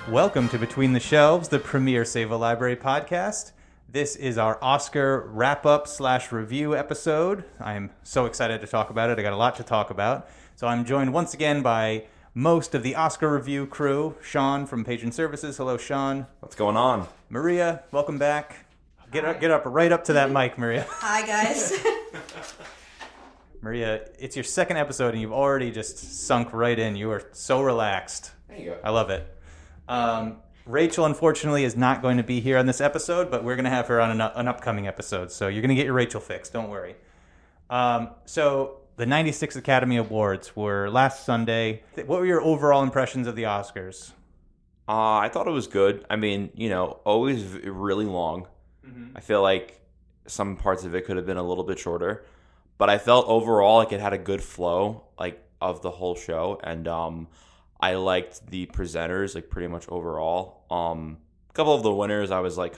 Welcome to Between the Shelves, the premier Save a Library podcast. This is our Oscar wrap-up/review episode. I am so excited to talk about it. I got a lot to talk about. So I'm joined once again by most of the Oscar review crew. Sean from Patron Services. Hello, Sean. What's going on? Maria, welcome back. Get up right up to that mic, Maria. Hi, guys. Maria, it's your second episode and you've already just sunk right in. You are so relaxed. There you go. I love it. Rachel, unfortunately, is not going to be here on this episode, but we're going to have her on an upcoming episode. So you're going to get your Rachel fix. Don't worry. So the 96 Academy Awards were last Sunday. What were your overall impressions of the Oscars? I thought it was good. I mean, always really long. Mm-hmm. I feel like some parts of it could have been a little bit shorter. But I felt overall like it had a good flow of the whole show. And I liked the presenters pretty much overall. A couple of the winners I was I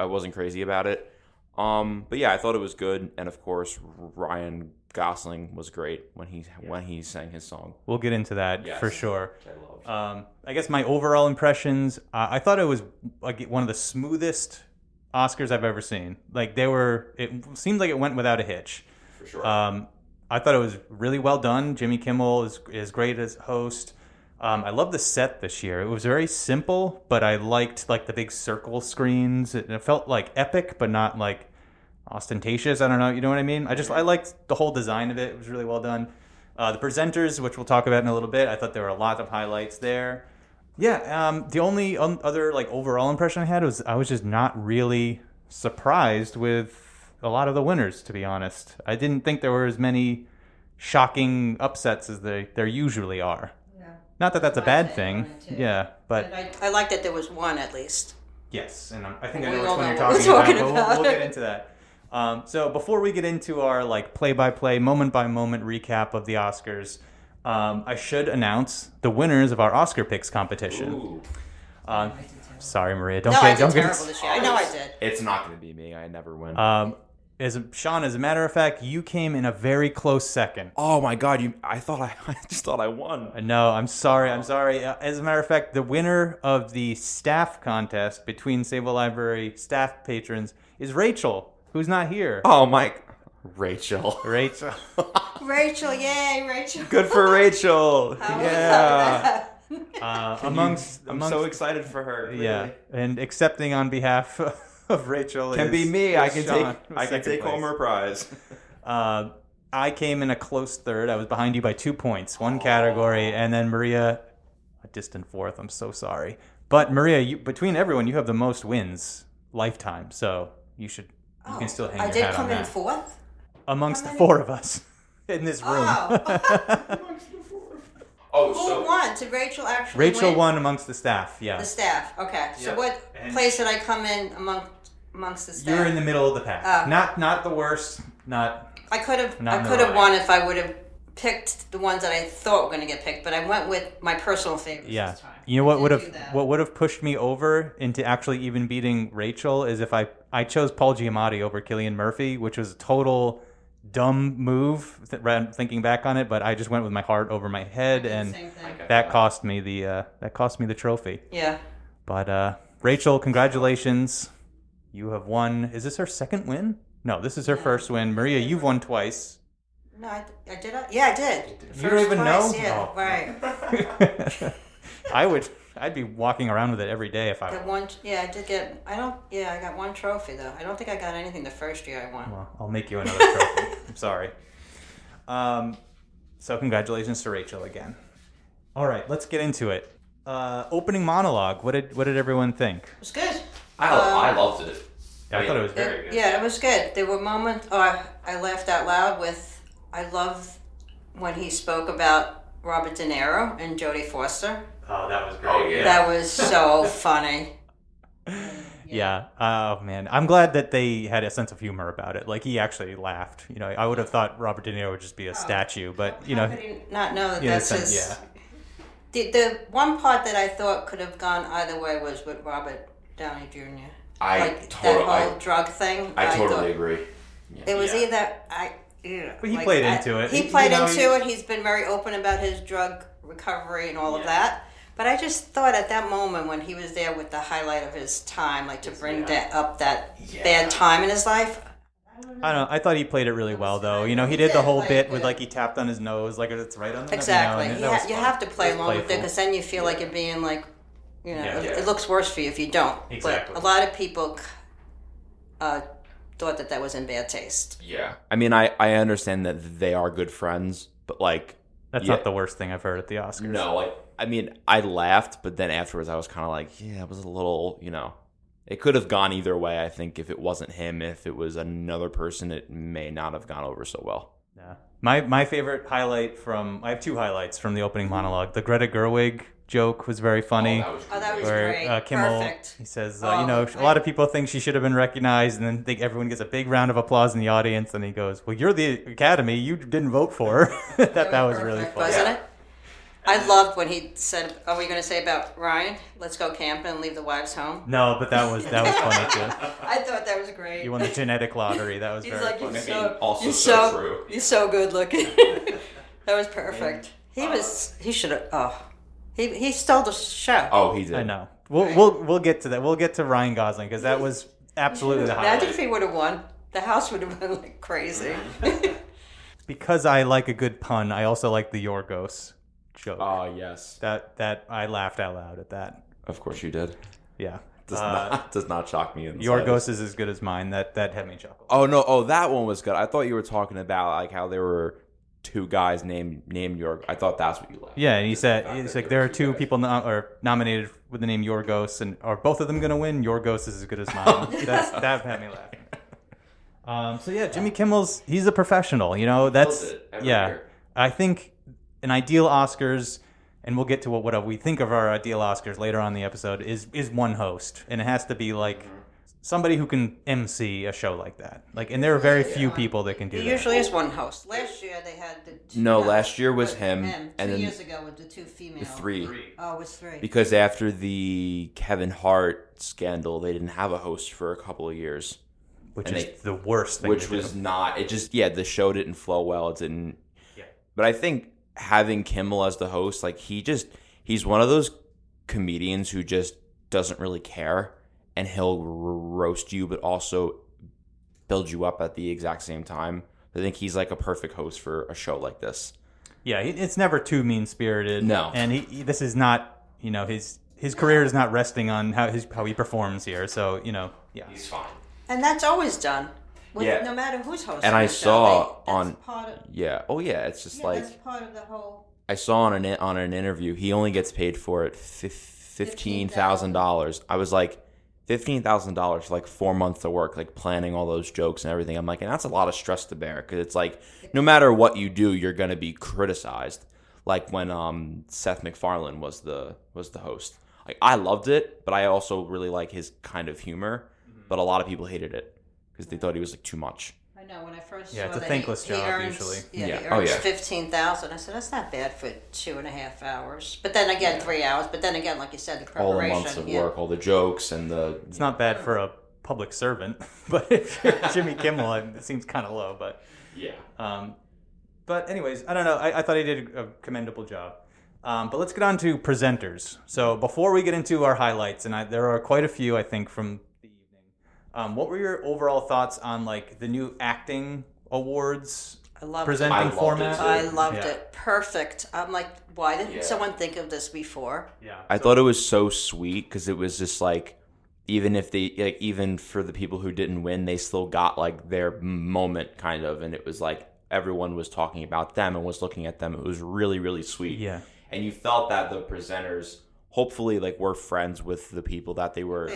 wasn't crazy about it. But yeah, I thought it was good. And of course, Ryan Gosling was great when he sang his song. We'll get into that for sure. Which I loved. I guess my overall impressions, I thought it was one of the smoothest Oscars I've ever seen. It seemed like it went without a hitch. For sure. I thought it was really well done. Jimmy Kimmel is great as host. I love the set this year. It was very simple, but I liked the big circle screens. It felt epic, but not ostentatious. I don't know. You know what I mean? I liked the whole design of it. It was really well done. The presenters, which we'll talk about in a little bit, I thought there were a lot of highlights there. Yeah. The only other overall impression I had was I was just not really surprised with a lot of the winners, to be honest. I didn't think there were as many shocking upsets as there usually are. Yeah. Not that that's a bad thing. Yeah, but I like that there was one at least. Yes, and I think I know which one you're talking about. We'll get into that. So before we get into our play-by-play, moment-by-moment recap of the Oscars, I should announce the winners of our Oscar picks competition. Ooh. Sorry, Maria. I did terrible this year. I know I did. It's not going to be me. I never win. Sean, as a matter of fact, you came in a very close second. Oh my God! I just thought I won. No, I'm sorry. As a matter of fact, the winner of the staff contest between Save a Library staff patrons is Rachel, who's not here. Oh my, Rachel. Rachel, yay, Rachel. Good for Rachel. Yeah. I'm so excited for her. Really. Yeah, and accepting on behalf of Rachel can be me. I can take home her prize. I came in a close third. I was behind you by 2 points, one category, and then Maria, a distant fourth. I'm so sorry, but Maria, between everyone, you have the most wins lifetime. So you can still hang your hat on that. I did come in fourth amongst the four of us in this room. Who won? Did Rachel actually win? Rachel won amongst the staff, yeah. The staff, okay. So what place did I come in amongst the staff? You're in the middle of the pack. Not the worst, I could have won if I would have picked the ones that I thought were going to get picked, but I went with my personal favorites this time. You know what would have pushed me over into actually even beating Rachel is if I chose Paul Giamatti over Cillian Murphy, which was a total dumb move thinking back on it, but I just went with my heart over my head, and that cost me the trophy. Yeah. But Rachel, congratulations. You have won. Is this her second win? No, this is her first win. Maria, you've won twice. No, I did. Yeah, I did. You don't even know? Yeah, right. I'd be walking around with it every day if I. I got one trophy though. I don't think I got anything the first year I won. Well, I'll make you another trophy. I'm sorry. So congratulations to Rachel again. All right, let's get into it. Opening monologue. What did everyone think? It was good. I loved it. Yeah, I thought it was very good. Yeah, it was good. There were moments I laughed out loud with. I loved when he spoke about Robert De Niro and Jodie Foster. Oh, that was great. Oh, yeah. That was so funny. Yeah. Oh, man. I'm glad that they had a sense of humor about it. He actually laughed. I would have thought Robert De Niro would just be a statue, but, How could he not know that that's his... Yeah. The one part that I thought could have gone either way was with Robert Downey Jr. That whole drug thing. I totally agree. Yeah. It was either... But he played into it. He played into it. He's been very open about his drug recovery and all of that. But I just thought at that moment when he was there with the highlight of his time, like to bring up that bad time in his life. I don't know. I thought he played it really well, though. You know, he did the whole bit with, like, he tapped on his nose, like it's right on the Exactly. You know, You have to play along with it, because then you feel like you're being like, you know, it looks worse for you if you don't. Exactly. But a lot of people thought that was in bad taste. Yeah. I mean, I understand that they are good friends, but, like... That's not the worst thing I've heard at the Oscars. No, like, I mean, I laughed, but then afterwards I was kind of like, yeah, it was a little, you know... It could have gone either way, I think, if it wasn't him. If it was another person, it may not have gone over so well. Yeah. My favorite highlight I have two highlights from the opening monologue. The Greta Gerwig joke was very funny. That was where, great. Kimmel, Perfect. he says, you know, a lot of people think she should have been recognized, and then everyone gets a big round of applause in the audience, and he goes, well, you're the Academy. You didn't vote for her. that was really funny. Wasn't it? I loved when he said, "Are we going to say about Ryan? Let's go camping and leave the wives home." No, but that was funny too. I thought that was great. You won the genetic lottery. That was He's very like, funny. Also so true. You're so good looking. That was perfect. He should have. Oh, he stole the show. Oh, he did. I know. We'll get to that. We'll get to Ryan Gosling because that was absolutely the highlight. Imagine if he would have won. The house would have been like crazy. Because I like a good pun, I also like the Yorgos joke. Oh, yes. That I laughed out loud at that. Of course you did. Yeah. Does not shock me. Yorgos is as good as mine. That had me chuckle. Oh, no. Oh, that one was good. I thought you were talking about like how there were two guys named Yorgos. I thought that's what you liked. Yeah, and he said it's like there are two people nominated with the name Yorgos, and are both of them going to win? Yorgos is as good as mine. That had me laughing. So yeah, Jimmy Kimmel's he's a professional. You know that's year. I think an ideal Oscars, and we'll get to what we think of our ideal Oscars later on in the episode, is one host. And it has to be like somebody who can MC a show like that. Like, and there are very few people that can do that. There usually is one host. Last year they had the two. No, last year was him. And then 2 years ago with the two females. Three. Oh, it was 3. Because after the Kevin Hart scandal, they didn't have a host for a couple of years. Which is the worst thing. Which was not. It just, the show didn't flow well. It didn't. Yeah. But I think having Kimmel as the host, like, he's one of those comedians who just doesn't really care. And he'll roast you, but also build you up at the exact same time. I think he's like a perfect host for a show like this. Yeah, it's never too mean-spirited. No. And this is not, his career is not resting on how he performs here. So, He's fine. And that's always done. No matter who's hosting. And I saw it's just like that's part of the whole. I saw on an interview he only gets paid for it $15,000. I was like, $15,000 for like 4 months of work, like planning all those jokes and everything. I'm like, and that's a lot of stress to bear because it's like no matter what you do, you're gonna be criticized. Like when Seth MacFarlane was the host. Like I loved it, but I also really like his kind of humor. But a lot of people hated it because they thought he was like too much. I know when I first saw it's a that thankless job earns, usually. He earns $15,000. I said that's not bad for 2.5 hours. But then again, 3 hours. But then again, like you said, the preparation. All the months of work, all the jokes, and the. It's not bad for a public servant, but if you're Jimmy Kimmel, it seems kind of low. But yeah. But anyways, I don't know. I thought he did a commendable job. But let's get on to presenters. So before we get into our highlights, and there are quite a few, I think, from the evening. What were your overall thoughts on like the new acting awards presenting format? I loved it. Perfect. I'm like, why didn't someone think of this before? Yeah. I thought it was so sweet because it was just like, even for the people who didn't win, they still got like their moment kind of, and it was like everyone was talking about them and was looking at them. It was really, really sweet. Yeah. And you felt that the presenters hopefully like were friends with the people that they were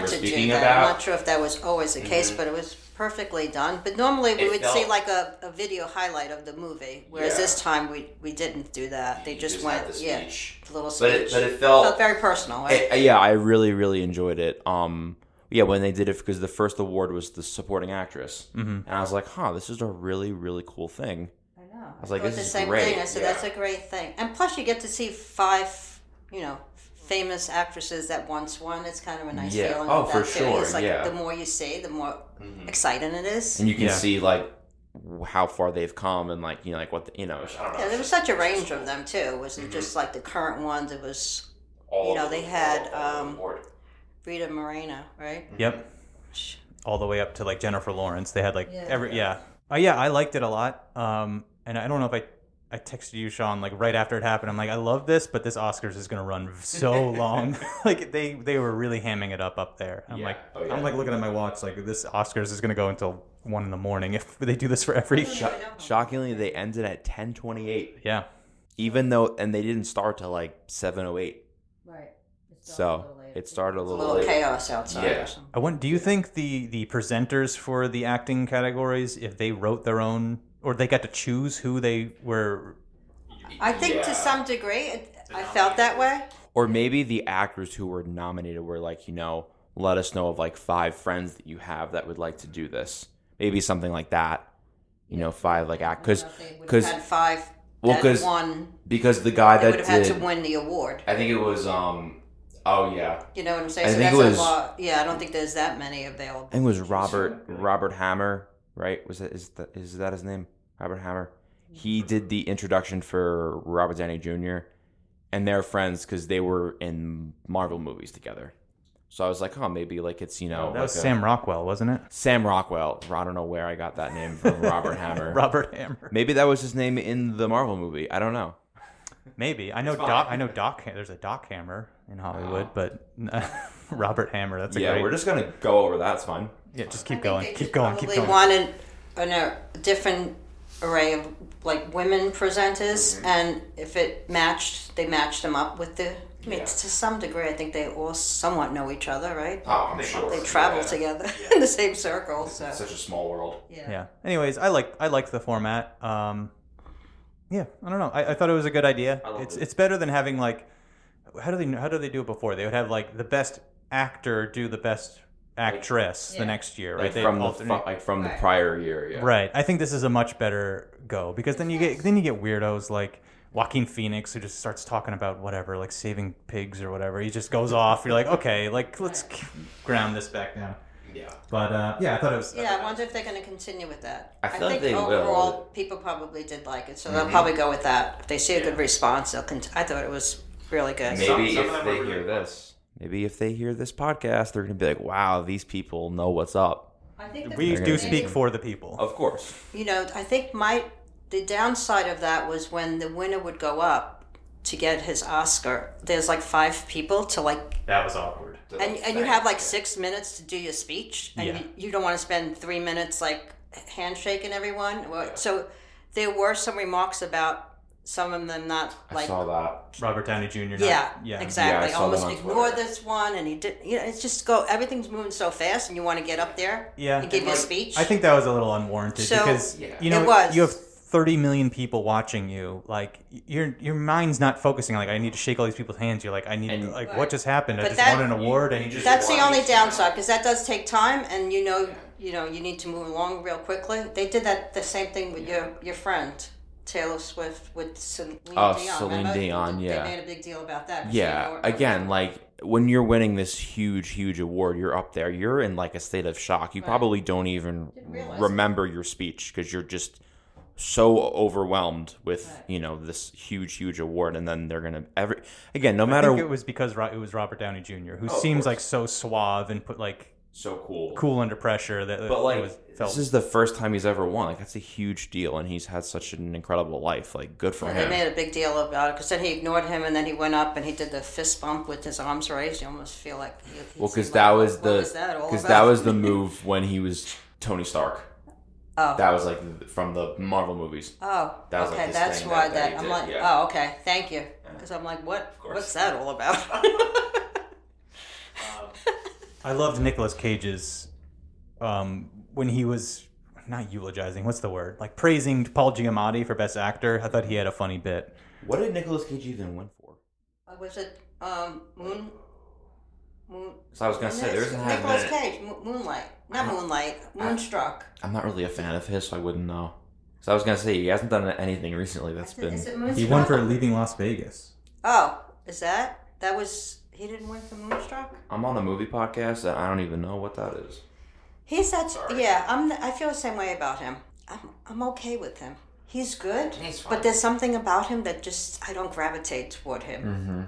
speaking about. I'm not sure if that was always the case, but it was perfectly done. But normally we would see like a video highlight of the movie, whereas this time we didn't do that. They just went the speech. A little speech. But it felt very personal. Right? I really, really enjoyed it. When they did it, because the first award was the supporting actress, and I was like, this is a really, really cool thing. I know. I was like, this is same great. Thing. I said that's a great thing, and plus you get to see 5, famous actresses that once won. It's kind of a nice feeling. Oh, of for that too. sure. It's like the more you see, the more exciting it is. And you can see like how far they've come, and like like what I don't know. Yeah, there was such a range of them too. It wasn't just like the current ones. It was they had Rita Moreno, right? Yep. All the way up to like Jennifer Lawrence. They had like I liked it a lot. And I don't know if I texted you, Sean, like right after it happened. I'm like, I love this, but this Oscars is gonna run so long. Like they were really hamming it up there. I'm I'm like looking at my watch, like this Oscars is gonna go until 1 a.m. if they do this for every. Shockingly, they ended at 10:28. Yeah. Even though, and they didn't start till like 7:08. Right. So it started a little late. Chaos outside. Yeah. Do you think the presenters for the acting categories, if they wrote their own, or they got to choose who they were? I think to some degree, I felt that way. Or maybe the actors who were nominated were like, let us know of like 5 friends that you have that would like to do this. Maybe something like that. 5 like act because had 5. Won. Because the guy that would have had to win the award. I think it was Oh yeah. You know what I'm saying? I so think that's it was, a lot. Yeah, I don't think there's that many available. I think it was Robert Hammer, right? Is that his name? Robert Hammer. He did the introduction for Robert Downey Jr. and they're friends because they were in Marvel movies together. So I was like, maybe like it's that was Sam Rockwell, wasn't it? Sam Rockwell. I don't know where I got that name from. Robert Hammer. Robert Hammer. Maybe that was his name in the Marvel movie. I don't know. Maybe I know Doc. I know Doc. There's a Doc Hammer in Hollywood, but Robert Hammer. That's great. We're just gonna go over that. It's fine. Yeah, just keep going. Keep going. They wanted a different array of like women presenters, and if it matched, they matched them up with the. I mean, to some degree, I think they all somewhat know each other, right? Oh, I'm sure. They travel together in the same circle. So. It's such a small world. Yeah. Anyways, I liked the format. Yeah, I don't know. I thought it was a good idea. It's better than having like, how do they do it before? They would have like the best actor do the best actress the next year, right? Like from the prior year, yeah. Right. I think this is a much better go because then you get weirdos like Joaquin Phoenix who just starts talking about whatever, like saving pigs or whatever. He just goes off. You're like, okay, like let's ground this back down. Yeah. But I thought it was. Yeah, I wonder if they're going to continue with that. I think they overall will. People probably did like it, so they'll probably go with that. If they see a good response, they'll I thought it was really good. Maybe if they hear this podcast, they're going to be like, "Wow, these people know what's up." I think we do speak for the people, of course. I think the downside of that was when the winner would go up to get his Oscar. There's like 5 people to like. That was awkward. And you have like 6 minutes to do your speech, and you don't want to spend 3 minutes like handshaking everyone. So there were some remarks about some of them not like. I saw that. Robert Downey Jr. Yeah, exactly. Almost ignore this one, and he did. It's just everything's moving so fast, and you want to get up there and give your speech. I think that was a little unwarranted because you have 30 million people watching you. Like your mind's not focusing on like I need to shake all these people's hands. You're like I need what just happened? I just won an award, and that's the only downside because that does take time, and you need to move along real quickly. They did the same thing with your friend Taylor Swift with Celine Dion. Celine Dion, yeah. They made a big deal about that. Yeah, again, like when you're winning this huge award, you're up there. You're in like a state of shock. You probably don't even remember your speech because you're just so overwhelmed with this huge award, and then they're gonna no matter. I think it was because it was Robert Downey Jr. who seems like so suave and put like so cool under pressure that. But like this is the first time he's ever won. Like that's a huge deal, and he's had such an incredible life. Like good for him. They made a big deal about it because then he ignored him, and then he went up and he did the fist bump with his arms raised. You almost feel like because that was the move when he was Tony Stark. Oh. That was like from the Marvel movies. Oh, that was okay. Like That's why that I'm like, oh, okay, thank you. Because I'm like, what's that all about? I loved Nicolas Cage's when he was not eulogizing. What's the word? Like praising Paul Giamatti for Best Actor. I thought he had a funny bit. What did Nicolas Cage even win for? Was it Moon? So I was gonna say there's Nicolas Cage, Moonlight, not Moonlight, Moonstruck. I'm not really a fan of his, so I wouldn't know. So I was gonna say he hasn't done anything recently that's been. He won for Leaving Las Vegas. Oh, is that was he didn't win for Moonstruck? I'm on a movie podcast and I don't even know what that is. He's I feel the same way about him. I'm okay with him. He's good, but there's something about him that just I don't gravitate toward him. Mm-hmm.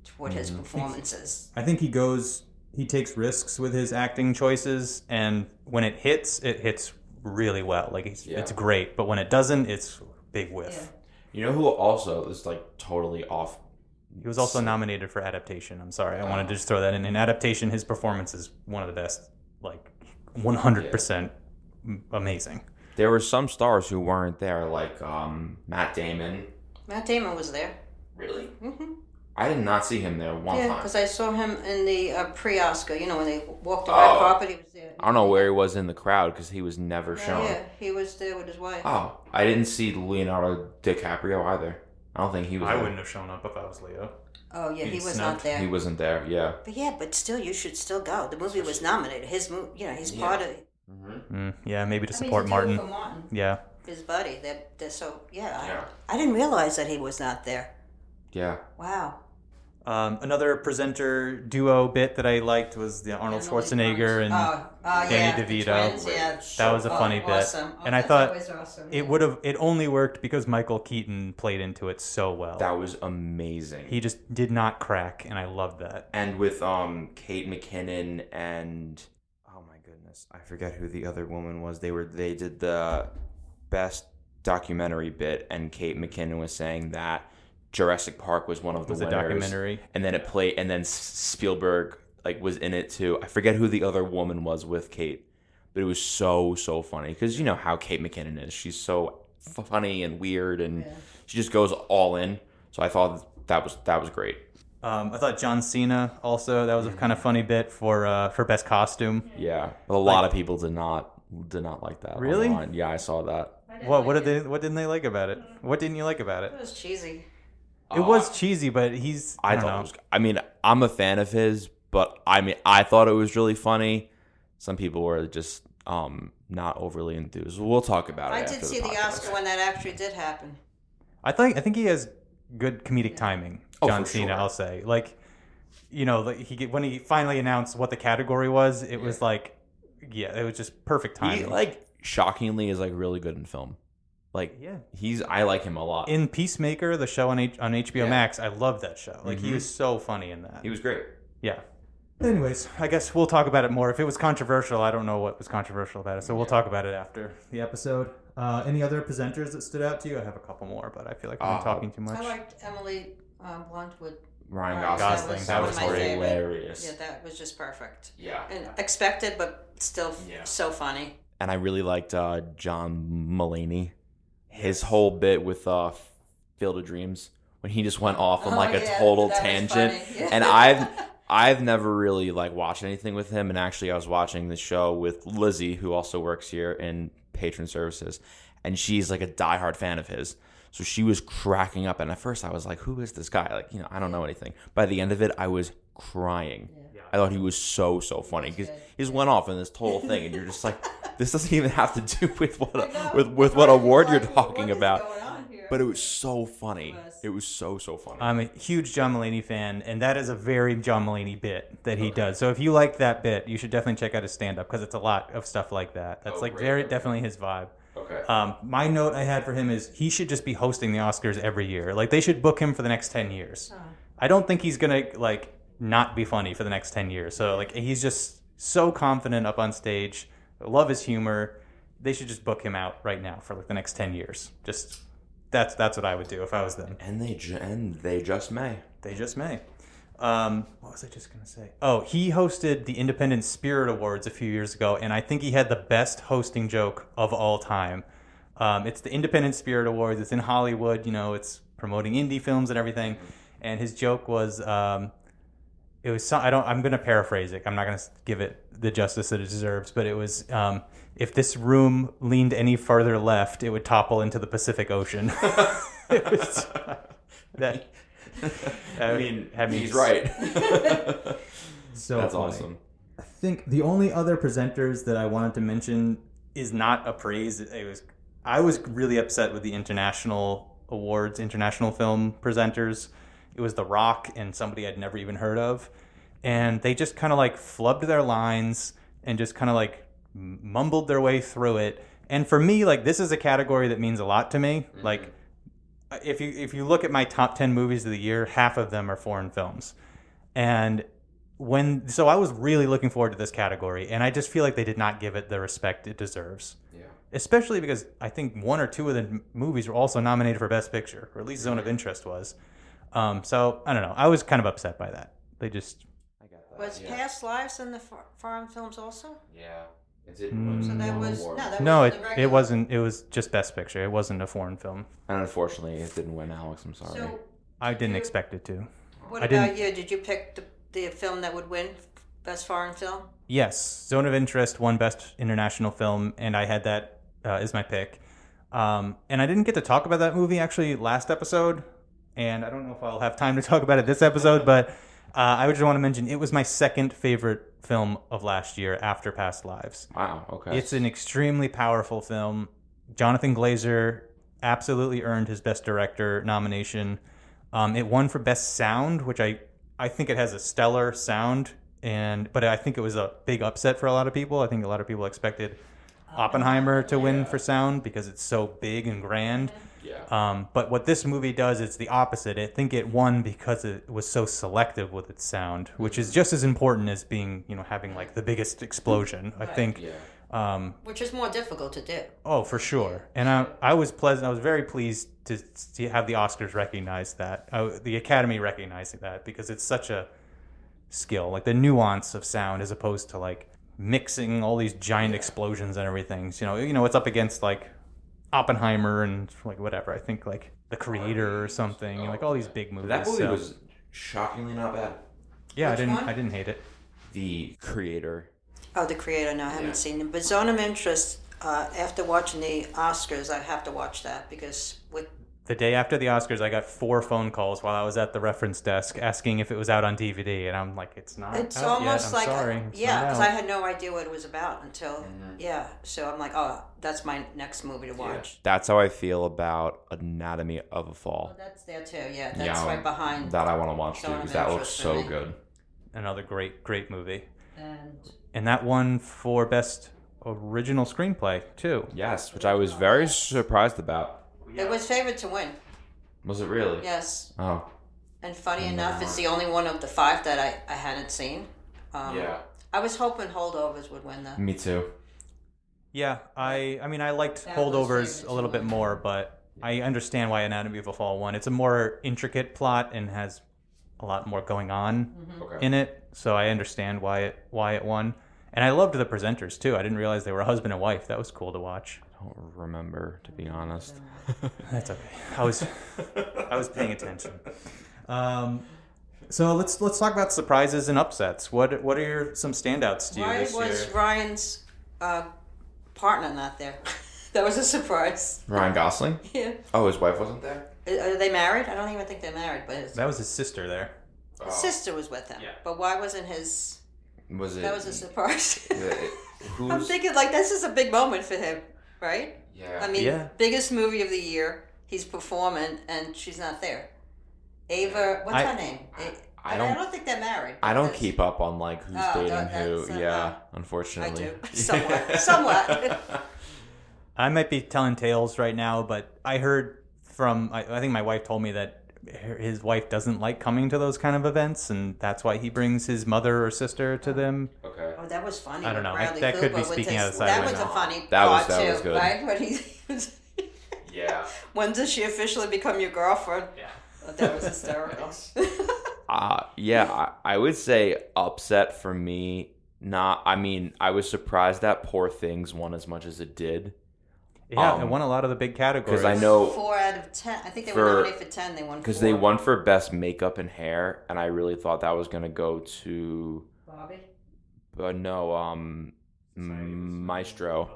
toward his performances. I think he takes risks with his acting choices, and when it hits really well. Like it's great, but when it doesn't, it's big whiff. Yeah. You know who also is like totally off? He was also nominated for adaptation. I'm sorry, I wanted to just throw that in. In adaptation, his performance is one of the best, like 100% amazing. There were some stars who weren't there, like Matt Damon. Matt Damon was there. Really? Mm-hmm. I did not see him there one Yeah, time. because I saw him in the pre-Oscar. You know, when they walked the red carpet, he was there. I don't know where he was in the crowd because he was never shown. Yeah, he was there with his wife. Oh, I didn't see Leonardo DiCaprio either. I don't think he was I there. wouldn't have shown up if I was Leo. Oh, yeah, he was snubbed. not there. He wasn't there, yeah. But still, you should still go. The movie was nominated. His movie, he's part of it. Yeah, maybe to support Martin. For Martin. Yeah. His buddy. They're so, I didn't realize that he was not there. Yeah. Wow. Another presenter duo bit that I liked was the Arnold Schwarzenegger and Danny DeVito. Twins, yeah. That was a funny bit. Awesome. And I That's thought always awesome. it only worked because Michael Keaton played into it so well. That was amazing. He just did not crack, and I loved that. And with Kate McKinnon and oh my goodness, I forget who the other woman was. They did the best documentary bit, and Kate McKinnon was saying that Jurassic Park was one of the winners. A documentary, and then it played, and then Spielberg was in it too. I forget who the other woman was with Kate, but it was so funny because you know how Kate McKinnon is. She's so funny and weird, and she just goes all in. So I thought that was great. I thought John Cena also, that was a kind of funny bit for best costume. Yeah, but a lot of people did not like that. Really? Online. Yeah, I saw that. What didn't they like about it? What didn't you like about it? It was cheesy. It was cheesy, but I thought it was. I mean, I'm a fan of his, but I thought it was really funny. Some people were just not overly enthused. We'll talk about it. I did see the Oscar when that actually did happen. I think he has good comedic timing. John Cena, sure. I'll say. Like, you know, when he finally announced what the category was, it was like, it was just perfect timing. He shockingly is really good in film. I like him a lot. In Peacemaker, the show on HBO Max, I love that show. He was so funny in that. He was great. Yeah. Anyways, I guess we'll talk about it more. If it was controversial, I don't know what was controversial about it, so we'll talk about it after the episode. Any other presenters that stood out to you? I have a couple more, but I feel like I'm talking too much. I liked Emily Blunt with Ryan Gosling. That was one of my favorite. hilarious. Yeah, that was just perfect. Yeah. And expected, but still so funny. And I really liked John Mulaney. His whole bit with Field of Dreams when he just went off on a total tangent. Yeah. And I've never really watched anything with him. And actually, I was watching the show with Lizzie, who also works here in patron services, and she's a diehard fan of his. So she was cracking up, and at first I was like, "Who is this guy?" I don't know anything. By the end of it, I was crying. Yeah. I thought he was so funny because he just went off in this total thing, and you're just like, "This doesn't even have to do with what award you're talking about." But it was so funny. It was so funny. I'm a huge John Mulaney fan, and that is a very John Mulaney bit that he does. So if you like that bit, you should definitely check out his stand-up because it's a lot of stuff like that. That's definitely his vibe. Okay. My note I had for him is he should just be hosting the Oscars every year. They should book him for the next 10 years. I don't think he's gonna not be funny for the next 10 years. So he's just so confident up on stage. I love his humor. They should just book him out right now for the next 10 years. Just that's what I would do if I was them. And they just may. They just may. What was I just going to say? Oh, he hosted the Independent Spirit Awards a few years ago, and I think he had the best hosting joke of all time. It's the Independent Spirit Awards. It's in Hollywood. It's promoting indie films and everything. And his joke was, I'm going to paraphrase it. I'm not going to give it the justice that it deserves, but it was, if this room leaned any further left, it would topple into the Pacific Ocean. It was that. He's right. So that's funny. Awesome. I think the only other presenters that I wanted to mention is not a praise. I was really upset with the international awards, international film presenters. It was The Rock and somebody I'd never even heard of, and they just kind of flubbed their lines and just kind of mumbled their way through it. And for me, this is a category that means a lot to me. Mm-hmm. if you look at my top 10 movies of the year, half of them are foreign films. And so I was really looking forward to this category, and I just feel like they did not give it the respect it deserves. Yeah. Especially because I think one or two of the movies were also nominated for Best Picture, or at least Zone of Interest was. So I don't know. I was kind of upset by that. They just. I got that. Was Past Lives in the foreign films also? Yeah. It didn't win. So that was No, in it the regular- wasn't. It was just Best Picture. It wasn't a foreign film. And unfortunately, it didn't win, Alex. I'm sorry. So I didn't expect it to. what I about didn't- you? Did you pick the film that would win Best Foreign Film? Yes, Zone of Interest won Best International Film, and I had that as my pick. And I didn't get to talk about that movie actually last episode, and I don't know if I'll have time to talk about it this episode, but I just want to mention it was my second favorite film of last year after Past Lives. Wow. Okay. It's an extremely powerful film. Jonathan Glazer absolutely earned his Best Director nomination. It won for Best Sound, which I think it has a stellar sound, but I think it was a big upset for a lot of people. I think a lot of people expected Oppenheimer to win for sound because it's so big and grand. Yeah. But what this movie does, it's the opposite. I think it won because it was so selective with its sound, which is just as important as being, having like the biggest explosion. I think. Yeah. Which is more difficult to do. Oh, for sure. And I was very pleased to have the Oscars recognize that, the Academy recognizing that, because it's such a skill, like the nuance of sound as opposed to like mixing all these giant explosions and everything. So, it's up against like Oppenheimer and like whatever. I think like The Creator or something, and like all these big movies. That movie was shockingly not bad. Yeah, Which one? I didn't hate it. The Creator. Oh, The Creator. No, I haven't seen it. But Zone of Interest. After watching the Oscars, I have to watch that because with. The day after the Oscars, I got 4 phone calls while I was at the reference desk asking if it was out on DVD, and I'm like, it's not. It's out almost yet. like Sorry, it's yeah, not because out. I had no idea what it was about until So I'm like, oh, that's my next movie to watch. That's how I feel about Anatomy of a Fall. Oh, that's there too. Yeah, that's right behind. That I want to watch too Zone of because that looks Interest for so me. good. Another great movie. And And that won for Best Original Screenplay, too. Yes, which I was very surprised about. it was favored to win. Was it really? Yes. Oh. And funny enough, it's the only one of the 5 that I hadn't seen. I was hoping Holdovers would win though. Me too. Yeah, I mean, I liked That was Holdovers favorite a little to bit win. more, but I understand why Anatomy of a Fall won. It's a more intricate plot and has a lot more going on Okay. in it, so I understand why it won. And I loved the presenters, too. I didn't realize they were husband and wife. That was cool to watch. I don't remember, to be honest. That's okay. I was paying attention. So let's talk about surprises and upsets. What are some standouts to you Why this was year? Ryan's partner not there? That was a surprise. Ryan Gosling? Yeah. Oh, his wife wasn't there? Are they married? I don't even think they're married, but his That was his sister there. sister was with him. Yeah. But why wasn't his? Was it? That was a surprise. Who's? I'm thinking like this is a big moment for him, right? Yeah. I mean, Yeah. biggest movie of the year. He's performing, and she's not there. Ava, what's her name? I I don't- don't think they're married. I don't because- keep up on like who's Oh, dating that's, who. Yeah, I unfortunately. do somewhat. I might be telling tales right now, but I heard from, I think my wife told me that his wife doesn't like coming to those kind of events, and that's why he brings his mother or sister to them. Okay. Oh, that was funny. I don't with know. Bradley That could be Cooper with speaking his- out of the side That of was my a mouth. funny That was- part that too, was good. right? When he was, Yeah. when does she officially become your girlfriend? Yeah. Oh, that was hysterical. Yeah, I would say upset for me. I was surprised that Poor Things won as much as it did. Yeah, it won a lot of the big categories. Because I know 4 out of 10. I think they For- were nominated for 10. They won 4. because they won for best makeup and hair, and I really thought that was gonna go to Bobby. Maestro.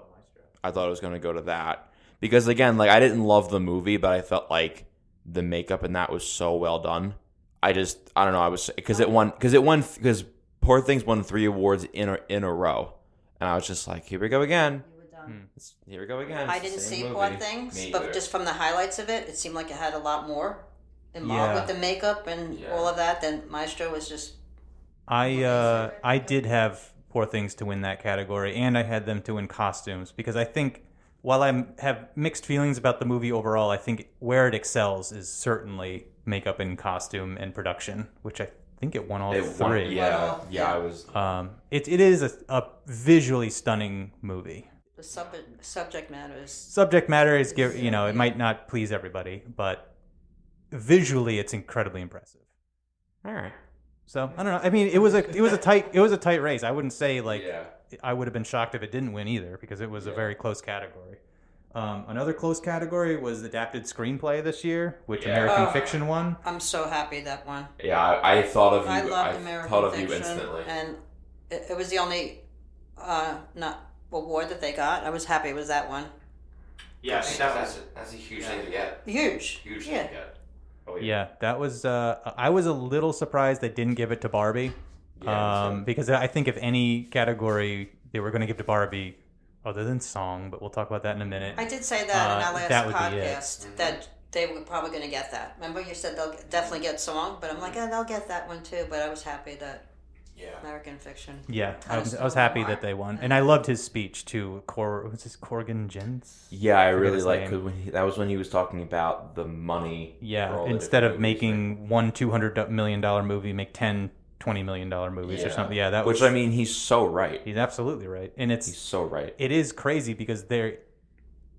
I thought it was gonna go to that because again, like I didn't love the movie, but I felt like the makeup in that was so well done. I don't know. I was because Poor Things won 3 awards in a row, and I was just like, here we go again. You were done. Here we go again. I didn't Same see movie. Poor Things, Me but either. just from the highlights of it, it seemed like it had a lot more involved Yeah. with the makeup and Yeah. all of that. Then Maestro was just I did have Poor Things to win that category, and I had them to win costumes because I think while I have mixed feelings about the movie overall, I think where it excels is certainly makeup and costume and production, which I think it won all three. Yeah, I was. It is a visually stunning movie. The subject matter is... Subject matter is, it might not please everybody, but visually it's incredibly impressive. All right. So I don't know. I mean, it was a tight race. I wouldn't say I would have been shocked if it didn't win either, because it was a very close category. Another close category was adapted screenplay this year, which American Fiction won. I'm so happy that won. Yeah, I thought of you. I loved American thought of Fiction, you instantly, and it was the only award that they got. I was happy it was that one. Yeah, that's a huge thing to get. Huge thing to get. Oh, yeah, that was. I was a little surprised they didn't give it to Barbie, because I think if any category they were going to give to Barbie, other than song, but we'll talk about that in a minute. I did say that in our last podcast that they were probably going to get that. Remember, you said they'll definitely get song, but I'm like, they'll get that one too. But I was happy that American Fiction. Yeah, I was happy that they won, and I loved his speech too. Was this Corrigan Gents? Yeah, I really liked that was when he was talking about the money. Yeah, instead of making one $200 million movie, make 10 $20 million movies or something. Yeah, which I mean, he's so right. He's absolutely right, and he's so right. It is crazy because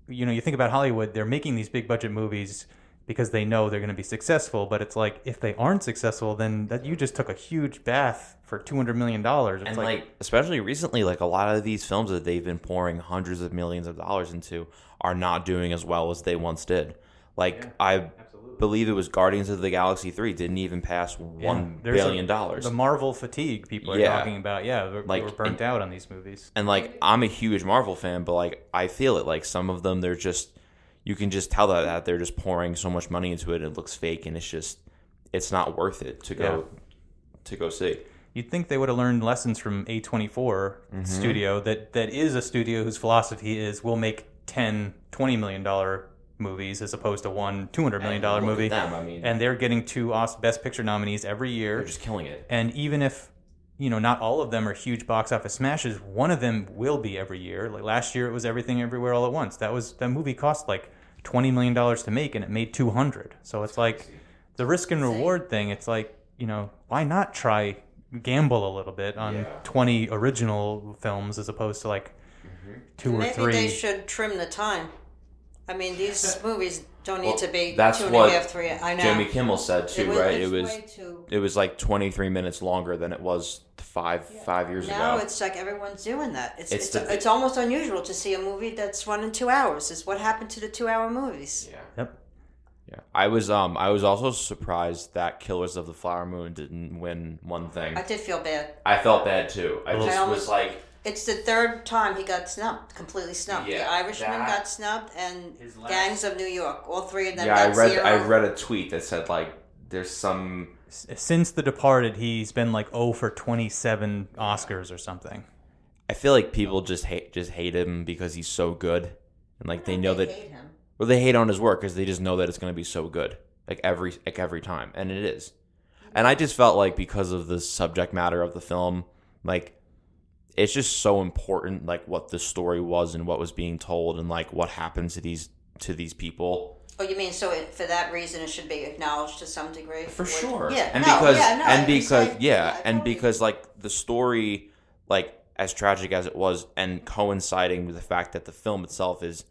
you think about Hollywood, they're making these big budget movies because they know they're going to be successful. But it's like, if they aren't successful, then that you just took a huge bath for $200 million. It's and like, especially recently, like a lot of these films that they've been pouring hundreds of millions of dollars into are not doing as well as they once did. Like I believe it was Guardians of the Galaxy 3 didn't even pass $1 billion. The Marvel fatigue people are talking about. Yeah, we're burnt out on these movies. And like, I'm a huge Marvel fan, but like, I feel it. Like, some of them, you can just tell that they're just pouring so much money into it. It looks fake, and it's not worth it to go see. You'd think they would have learned lessons from A24 studio that is a studio whose philosophy is we'll make $10-20 million movies as opposed to one $200 million movie. And they're getting 2 Best Picture nominees every year. They're just killing it. And even if not all of them are huge box office smashes, one of them will be every year. Like last year, it was Everything Everywhere All at Once. That movie cost like $20 million to make, and it made $200. So it's like the risk and reward thing. It's like, why not try gamble a little bit on 20 original films as opposed to like 2 or 3. Maybe they should trim the time. I mean, these movies don't need to be that's 2.5, 3. I know. Jimmy Kimmel said too, right? It was like 23 minutes longer than it was five years ago. Now it's like everyone's doing that. It's almost unusual to see a movie that's running 2 hours. It's what happened to the 2-hour movies. Yeah. Yep. Yeah. I was also surprised that Killers of the Flower Moon didn't win one thing. I did feel bad. I felt bad too. I was like, it's the third time he got snubbed, completely snubbed. Yeah, the Irishman got snubbed, and Gangs of New York. All 3 of them got zero. I read a tweet that said like there's some. Since The Departed, he's been like 0 for 27 Oscars or something. I feel like people just hate him because he's so good, and like they know that. Hate him. Well, they hate on his work because they just know that it's going to be so good, like every time, and it is. And I just felt like because of the subject matter of the film, like. It's just so important, like what the story was and what was being told, and like what happened to these people. Oh, you mean so for that reason it should be acknowledged to some degree? For sure. Yeah. Because like the story, like as tragic as it was, and coinciding with the fact that the film itself is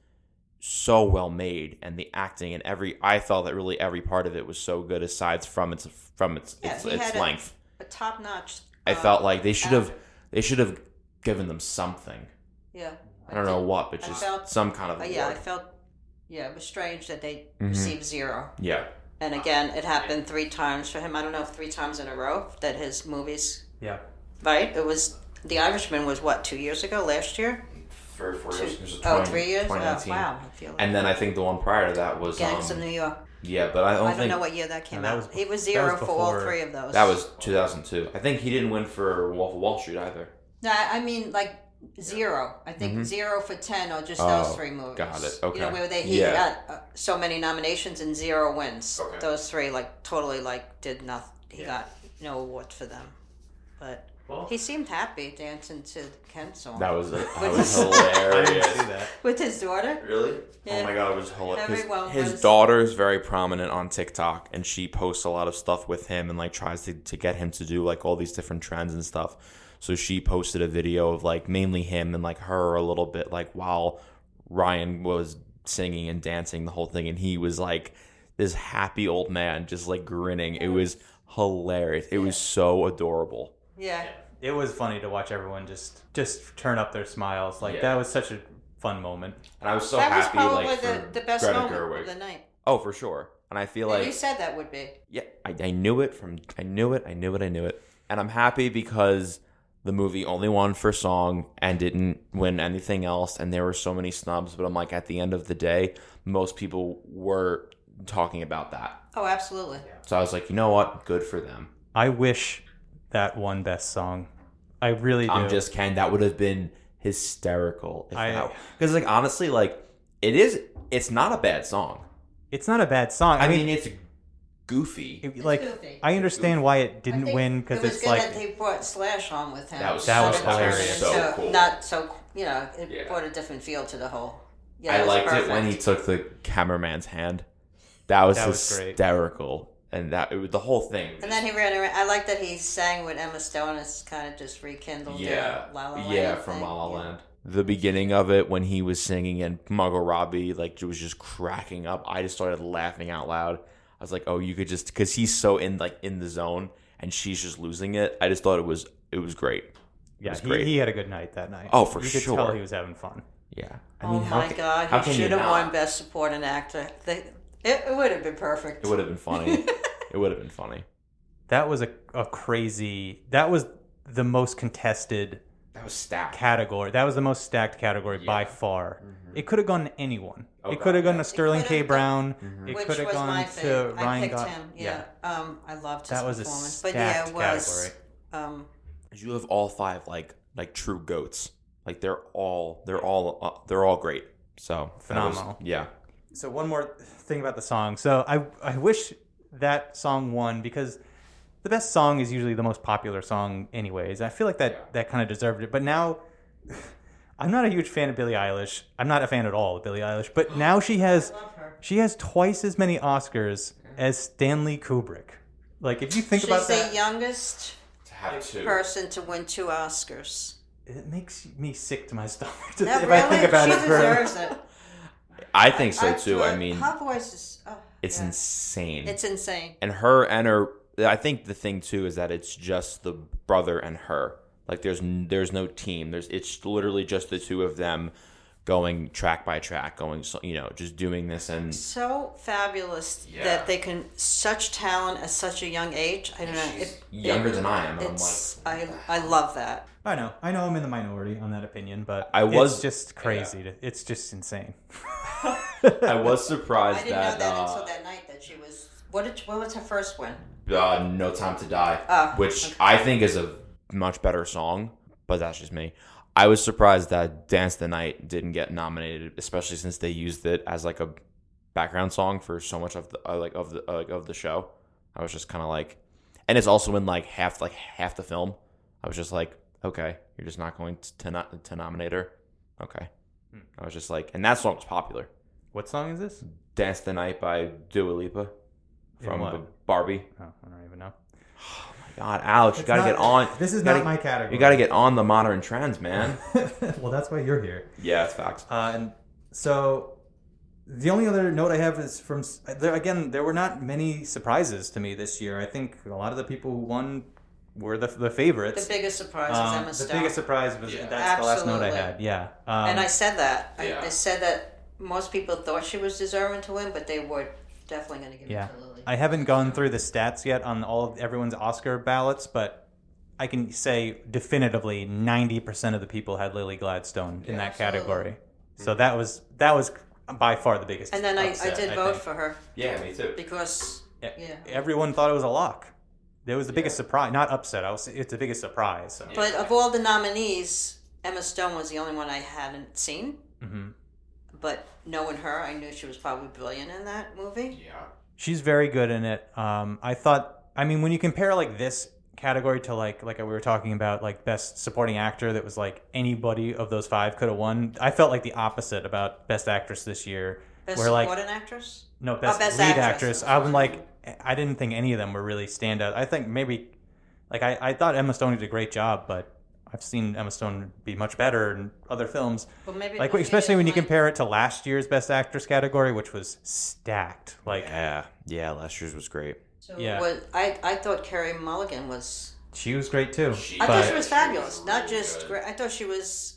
so well made, and the acting and I felt that really every part of it was so good, aside from its length. A top notch. I felt like they should have given them something. Yeah. I don't know what, but just some kind of award. I felt, it was strange that they received 0. Yeah. And again, it happened 3 times for him. I don't know if 3 times in a row that his movies. Yeah. Right? It was, The Irishman was what, 2 years ago, last year? 3 or 4 years. 3 years? 2019. Oh, wow. I feel like and then I think the one prior to that was Gangs of New York. Yeah, but I don't know what year that came out. He was 0 for all 3 of those. That was 2002. I think he didn't win for Wolf of Wall Street either. No, I mean like 0. I think 0 for 10 or just those 3 movies. Got it. Okay. Where he got so many nominations and 0 wins. Okay. Those 3 like totally like did nothing. He got no award for them. But He seemed happy dancing to the Ken song. That was With hilarious. I didn't see that. With his daughter? Really? Yeah. Oh my god, it was hilarious. Everyone His was- daughter is very prominent on TikTok, and she posts a lot of stuff with him and like tries to get him to do like all these different trends and stuff. So she posted a video of like mainly him and like her a little bit like while Ryan was singing and dancing the whole thing, and he was like this happy old man just like grinning. It was hilarious. It was so adorable. Yeah. It was funny to watch everyone just turn up their smiles. Like, Yeah. that was such a fun moment. And I was so That was happy probably like for the best Greta moment Gerwig. of the night. Oh, for sure. And I feel And like you said that would be. yeah, I knew it. And I'm happy because the movie only won for song and didn't win anything else. And there were so many snubs. But I'm like, at the end of the day, most people were talking about that. Oh, absolutely. So I was like, you know what? Good for them. I wish that won Best Song. I really do. I'm just kidding. That would have been hysterical. Because like honestly, like it's not a bad song. It's not a bad song. I mean, it's goofy. like, goofy. I understand why it I didn't think win because it was it's good like that they brought Slash on with him. That was hilarious. So cool. Not so, it Yeah. brought a different feel to the whole. Yeah, I was liked perfect. it when he took the cameraman's hand. That was great. hysterical, and the whole thing. And then he ran around. I like that he sang with Emma Stone. It's kind of just rekindled. yeah, La La Land yeah, from thing. La La Yeah. Land. The beginning of it when he was singing and Margot Robbie like was just cracking up. I just started laughing out loud. I was like, oh, you could just because he's so in the zone and she's just losing it. I just thought it was great. yeah, was great. he had a good night that night. Oh, for you could sure. tell he was having fun. Yeah. Oh my God, how he can should you have not? won Best Supporting Actor. It would have been perfect. It would have been funny. It would have been funny. That was a crazy. That was the most contested That was stacked. category. That was the most stacked category by far. It could have gone to anyone. Oh, it could have God, gone to Sterling could K. have Brown. It Which could have was my gone to favorite. I Ryan picked Gosling. him. Yeah. I loved his That was a performance. stacked But yeah, it was. category. You have all five like true goats. Like they're all great. So that was- Phenomenal. yeah. So one more thing about the song. So I wish that song won because the best song is usually the most popular song anyways. I feel like that kind of deserved it. But now I'm not a huge fan of Billie Eilish. I'm not a fan at all of Billie Eilish. But now she has twice as many Oscars as Stanley Kubrick. Like if you think She's about the that, youngest To have two. person to win 2 Oscars. it makes me sick to my stomach That if really, I think about she it. deserves it. I think so too. I mean, her voice is. Oh, it's yeah. insane. It's insane. And her. I think the thing too is that it's just the brother and her. Like there's no team. It's literally just the two of them going track by track, going just doing this and So fabulous Yeah. that they can such talent at such a young age. I don't know. she's younger than I am. And I'm like, It's I love that. I know I'm in the minority on that opinion, but was- it's just crazy. It's just insane. I was surprised I didn't know that, that until that night that she was. What was her first win? No Time to Die, Oh, which okay. I think is a much better song, but that's just me. I was surprised that Dance the Night didn't get nominated, especially since they used it as like a background song for so much of the of the show. I was just kind of like, and it's also in like half the film. I was just like, okay, you're just not going to nominate her. Okay, I was just like, and that song was popular. What song is this? Dance the Night by Dua Lipa from what? Barbie. Oh, I don't even know. God, Alex, you gotta get on. This is you gotta- not my category. You gotta get on the modern trends, man. Well, that's why you're here. Yeah, it's facts. And so the only other note I have is from there were not many surprises to me this year. I think a lot of the people who won were the favorites. The biggest surprise is Emma the Stone. biggest surprise was Yeah. that's the last note I Absolutely. had. Yeah. And I said that. Yeah. I said that most people thought she was deserving to win, but they were definitely going to give Yeah. it to Lily. I haven't gone through the stats yet on all of everyone's Oscar ballots, but I can say definitively 90% of the people had Lily Gladstone in that absolutely. category. So that was by far the biggest. And then I upset, did vote think. for her Yeah, me too. because yeah. Everyone thought it was a lock. It was the biggest surprise, not upset. It's the biggest surprise. So. But of all the nominees, Emma Stone was the only one I hadn't seen. Mhm. But knowing her, I knew she was probably brilliant in that movie. Yeah. She's very good in it. I mean, when you compare like this category to like we were talking about, like best supporting actor, that was like anybody of those 5 could have won. I felt like the opposite about best actress this year. Best where like supporting actress? no best Best lead actress. actress. I'm like, I didn't think any of them were really standout. I think maybe like I thought Emma Stone did a great job, but I've seen Emma Stone be much better in other films. Well, maybe Like especially when you compare it to last year's best actress category, which was stacked. Like yeah, last year's was great. So Yeah. I thought Carey Mulligan was. she was great too. I thought she was fabulous. Not just great. I thought she was.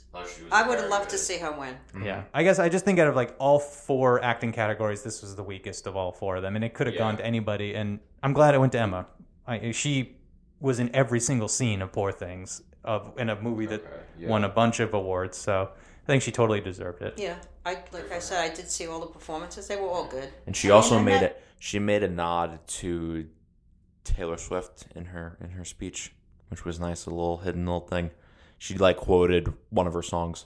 I would have loved to see her win. Yeah, I guess I just think out of like all 4 acting categories, this was the weakest of all 4 of them, and it could have gone to anybody. And I'm glad it went to Emma. She was in every single scene of Poor Things in a movie that won a bunch of awards. So I think she totally deserved it. Yeah, like I said, I did see all the performances. They were all good. And she also made it. She made a nod to Taylor Swift in her speech, which was nice. A little hidden little thing. She like quoted one of her songs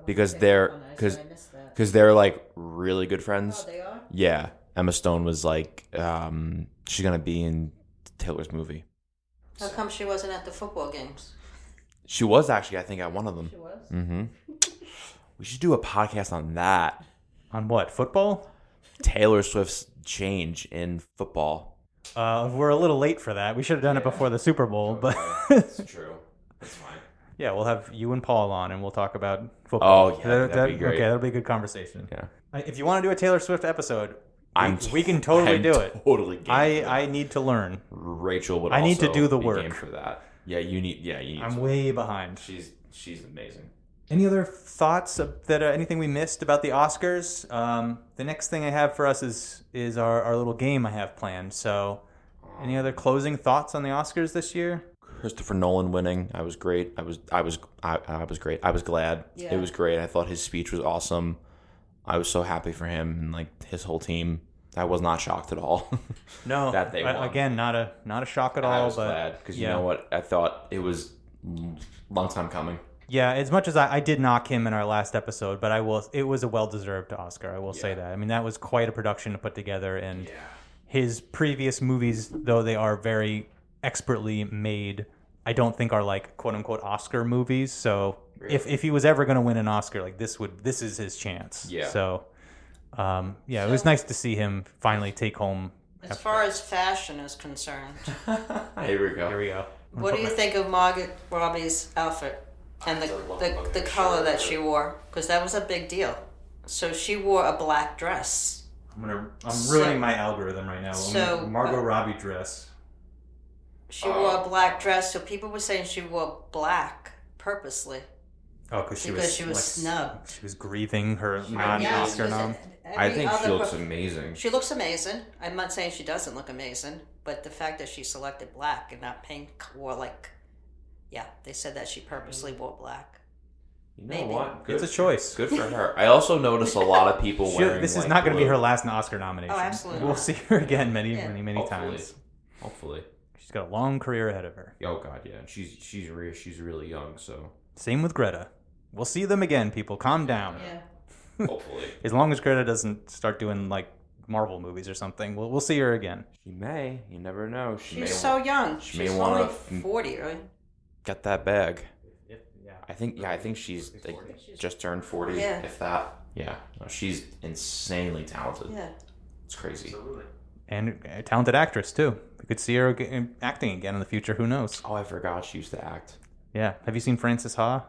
because they're like really good friends. Oh, they are? Yeah, Emma Stone was like, she's gonna be in Taylor's movie. How come she wasn't at the football games? She was actually, I think, at one of them. She was? Mm-hmm. We should do a podcast on that. On what, football? Taylor Swift's change in football. We're a little late for that. We should have done it before the Super Bowl, but That's true. That's fine. yeah, we'll have you and Paul on, and we'll talk about football. Oh, yeah, that'd be great. Okay, that'll be a good conversation. Yeah. If you want to do a Taylor Swift episode, we can I'm totally do it. Totally. Game I need to learn. Rachel would. I need to also do the be work. game for that. Yeah, you need. I'm way behind. She's amazing. Any other thoughts that anything we missed about the Oscars? The next thing I have for us is our little game I have planned. So, any other closing thoughts on the Oscars this year? Christopher Nolan winning. I was great. I was great. I was glad. Yeah. It was great. I thought his speech was awesome. I was so happy for him and like his whole team. I was not shocked at all. No, that they won. Again, not a shock at all. I was but glad because you know what? I thought it was long time coming. Yeah, as much as I did knock him in our last episode, but it was a well-deserved Oscar. I will say that. I mean, that was quite a production to put together, and his previous movies, though they are very expertly made, I don't think are like quote-unquote Oscar movies. So if he was ever going to win an Oscar, like this is his chance. Yeah. So, it was nice to see him finally take home. As far as fashion is concerned, Here we go. Here we go. what do you think of Margot Robbie's outfit and the color that she wore? Because that was a big deal. So she wore a black dress. I'm ruining my algorithm right now. So Margot Robbie dress. She wore a black dress, so people were saying she wore black purposely. Oh, because she was snubbed. She was grieving her non-Oscar nom. I think she looks amazing. She looks amazing. I'm not saying she doesn't look amazing, but the fact that she selected black and not pink, they said that she purposely wore black. You know what? It's a choice. Good for her. I also noticed a lot of people wearing. This is not going to be her last Oscar nomination. Oh, absolutely. We'll see her again many Hopefully. times. Hopefully. She's got a long career ahead of her. Oh God, yeah. She's really young, so. Same with Greta. We'll see them again, people. Calm down. Yeah. Hopefully. As long as Greta doesn't start doing like Marvel movies or something, we'll see her again. She may. You never know. She's so young. She's only 40, right? Get that bag. Yeah. I think she's like just turned 40, if that. Yeah. No, she's insanely talented. Yeah. It's crazy. Absolutely. And a talented actress too. We could see her acting again in the future. Who knows? Oh, I forgot she used to act. Yeah. Have you seen Frances Ha?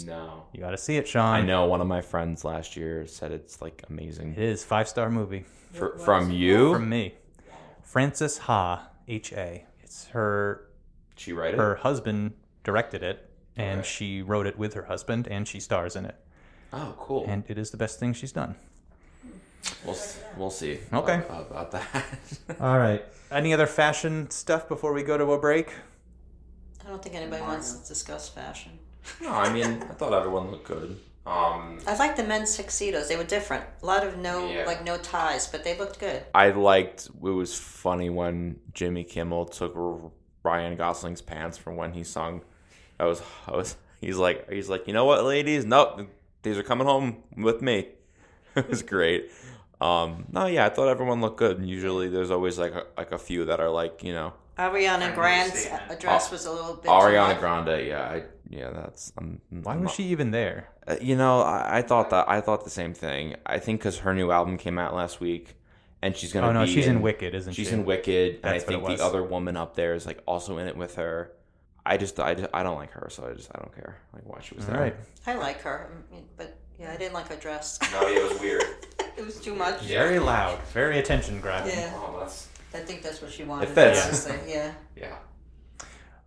No. You got to see it, Sean. I know one of my friends last year said it's like amazing. It is 5-star movie. From you? From me. Frances Ha, H-A. It's her. She wrote it? Her husband directed it, and she wrote it with her husband, and she stars in it. Oh, cool. And it is the best thing she's done. We'll see. Okay. About that. All right. Any other fashion stuff before we go to a break? I don't think anybody wants to discuss fashion. No, I mean, I thought everyone looked good. I liked the men's tuxedos. They were different. A lot of no ties, but they looked good. I liked. It was funny when Jimmy Kimmel took Ryan Gosling's pants from when he sung. He's like, you know what, ladies? Nope, these are coming home with me. It was great. I thought everyone looked good. And usually, there's always like a few that are like, Ariana Grande's address was a little bit. Ariana Grande, that's. Why was she even there? I thought the same thing. I think because her new album came out last week, and she's gonna. Oh no, she's in Wicked, isn't she? She's in Wicked, and I That's what think it was. the other woman up there is like also in it with her. I don't like her, so I don't care like why she was there. All right. I like her, but I didn't like her dress. No, it was weird. It was too much. Very loud, very attention grabbing. Yeah. Oh, I think that's what she wanted. It fits. Honestly. Yeah. Yeah.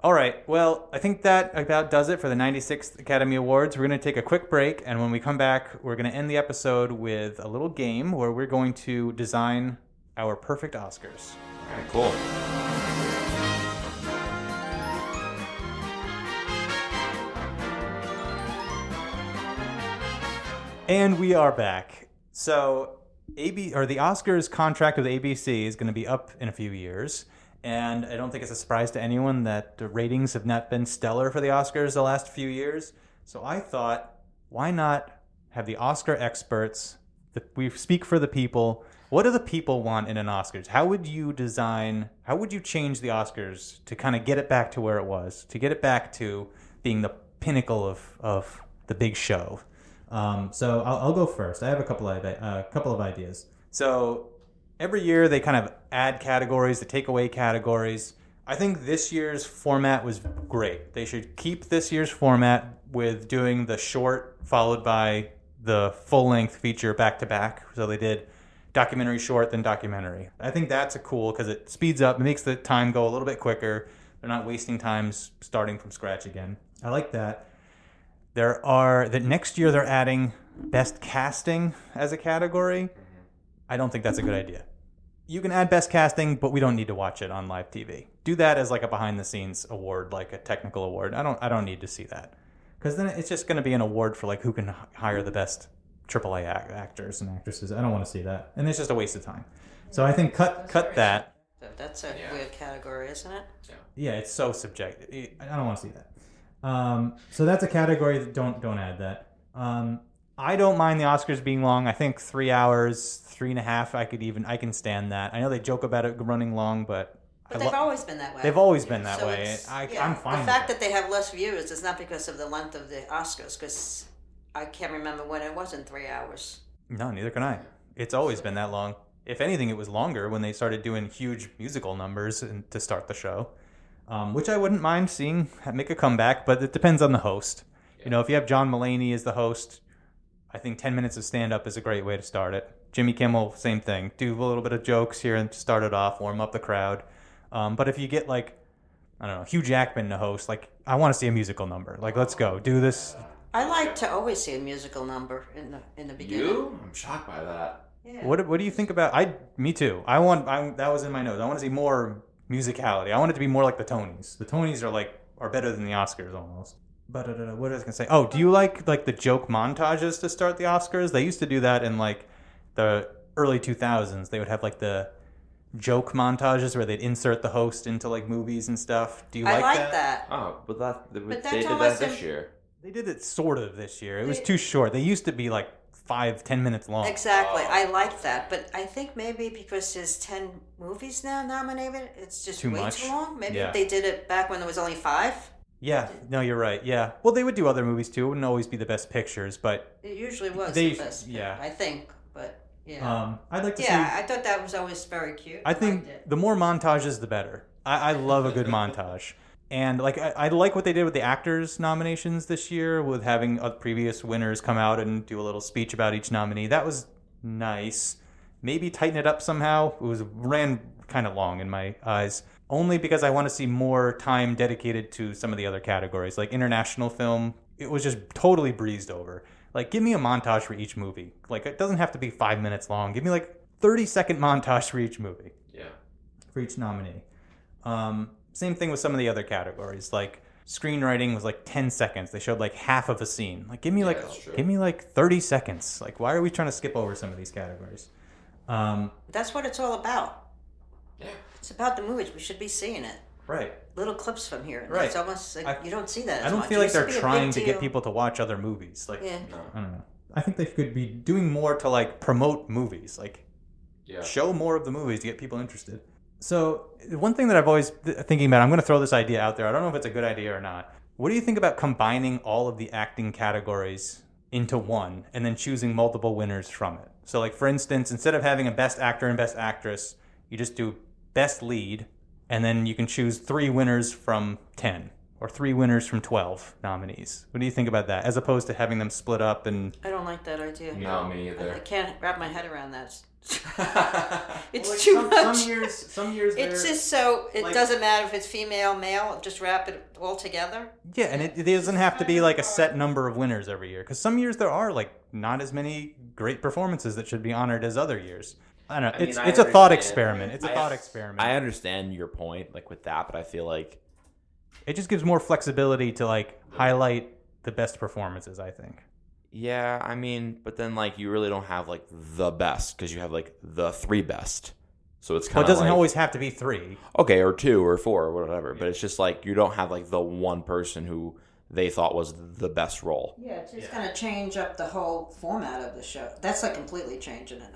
All right. Well, I think that about does it for the 96th Academy Awards. We're going to take a quick break, and when we come back, we're going to end the episode with a little game where we're going to design our perfect Oscars. All right, cool. And we are back. So, the Oscars contract with ABC is going to be up in a few years. And I don't think it's a surprise to anyone that the ratings have not been stellar for the Oscars the last few years. So I thought, why not have the Oscar experts, we speak for the people. What do the people want in an Oscars? How would you change the Oscars to kind of get it back to where it was, to get it back to being the pinnacle of the big show? So I'll go first. I have a couple of ideas. So every year they kind of add categories, they take away categories. I think this year's format was great. They should keep this year's format with doing the short followed by the full-length feature back-to-back. So they did documentary short, then documentary. I think that's cool because it speeds up, it makes the time go a little bit quicker. They're not wasting time starting from scratch again. I like that. Next year they're adding best casting as a category. I don't think that's a good idea. You can add best casting, but we don't need to watch it on live TV. Do that as like a behind the scenes award, like a technical award. I don't need to see that. Because then it's just going to be an award for like who can hire the best AAA actors and actresses. I don't want to see that. And it's just a waste of time. So I think cut that. That's a weird category, isn't it? Yeah, it's so subjective. I don't want to see that. So that's a category that don't add that. I don't mind the Oscars being long. I think 3 hours, 3.5, I can stand that. I know they joke about it running long, but they've always been that way. They've always been that So way. I'm fine. The fact that they have less viewers is not because of the length of the Oscars, because I can't remember when it wasn't 3 hours. No, neither can I. It's always been that long. If anything, it was longer when they started doing huge musical numbers to start the show, which I wouldn't mind seeing make a comeback, but it depends on the host. Yeah. If you have John Mulaney as the host, I think 10 minutes of stand-up is a great way to start it. Jimmy Kimmel, same thing. Do a little bit of jokes here and start it off, warm up the crowd. But if you get, Hugh Jackman to host, I want to see a musical number. Let's go. Do this. I like to always see a musical number in the beginning. You? I'm shocked by that. Yeah. What do you think about... Me too. That was in my notes. I want to see more musicality. I want it to be more like the Tonys. The Tonys are better than the Oscars almost. But what was I going to say? Oh, do you like the joke montages to start the Oscars? They used to do that in the early 2000s. They would have the joke montages where they'd insert the host into movies and stuff. Do you like that? I like that. Oh, but they did almost that this year. They did it sort of this year. It was too short. They used to be 5-10 minutes long. Exactly. I like that. But I think maybe because there's 10 movies now nominated, it's just too way much. too long. Maybe Yeah. they did it back when there was only 5. Yeah, no, you're right. Yeah. Well, they would do other movies too. It wouldn't always be the best pictures, but It usually was They- the best. yeah. I think. But yeah. I'd like to see... I thought that was always very cute. I think liked it. the more montages, the better. I love a good montage. And I like what they did with the actors nominations this year, with having previous winners come out and do a little speech about each nominee. That was nice. Maybe tighten it up somehow. It ran kind of long in my eyes, only because I want to see more time dedicated to some of the other categories, like international film. It was just totally breezed over. Give me a montage for each movie. It doesn't have to be 5 minutes long. Give me 30-second montage for each movie. Yeah. For each nominee. Same thing with some of the other categories. Screenwriting was 10 seconds. They showed half of a scene. Give me give me 30 seconds. Why are we trying to skip over some of these categories? That's what it's all about. Yeah. It's about the movies. We should be seeing it. Right. Little clips from here. Right. It's almost you don't see that as I don't much. feel It like used to they're be a trying big to get deal. people to watch other movies. Yeah. No. I don't know. I think they could be doing more to promote movies. Yeah. Show more of the movies to get people interested. So one thing that I've always thinking about, I'm going to throw this idea out there. I don't know if it's a good idea or not. What do you think about combining all of the acting categories into one and then choosing multiple winners from it? So like, for instance, instead of having a best actor and best actress, you just do best lead, and then you can choose 3 winners from 10 or 3 winners from 12 nominees. What do you think about that? As opposed to having them split up and... I don't like that idea. No, me either. I can't wrap my head around that. It's Well, like too much. Some years It's they're- just so it like- doesn't matter if it's female, male. Just wrap it all together. Yeah, and it doesn't have to be like a set number of winners every year. Because some years there are like not as many great performances that should be honored as other years. I don't know. I mean, I It's a thought understand. experiment. It's a thought experiment. I understand your point, like with that, but I feel like It just gives more flexibility to like highlight the best performances, I think. yeah, I mean, but then like you really don't have like the best because you have like the 3 best. So it's kind Well, of it doesn't like, always have to be 3. okay, or 2 or 4 or whatever, but it's just like you don't have like the one person who they thought was the best role. Yeah, it's just gonna change up the whole format of the show. That's like completely changing it.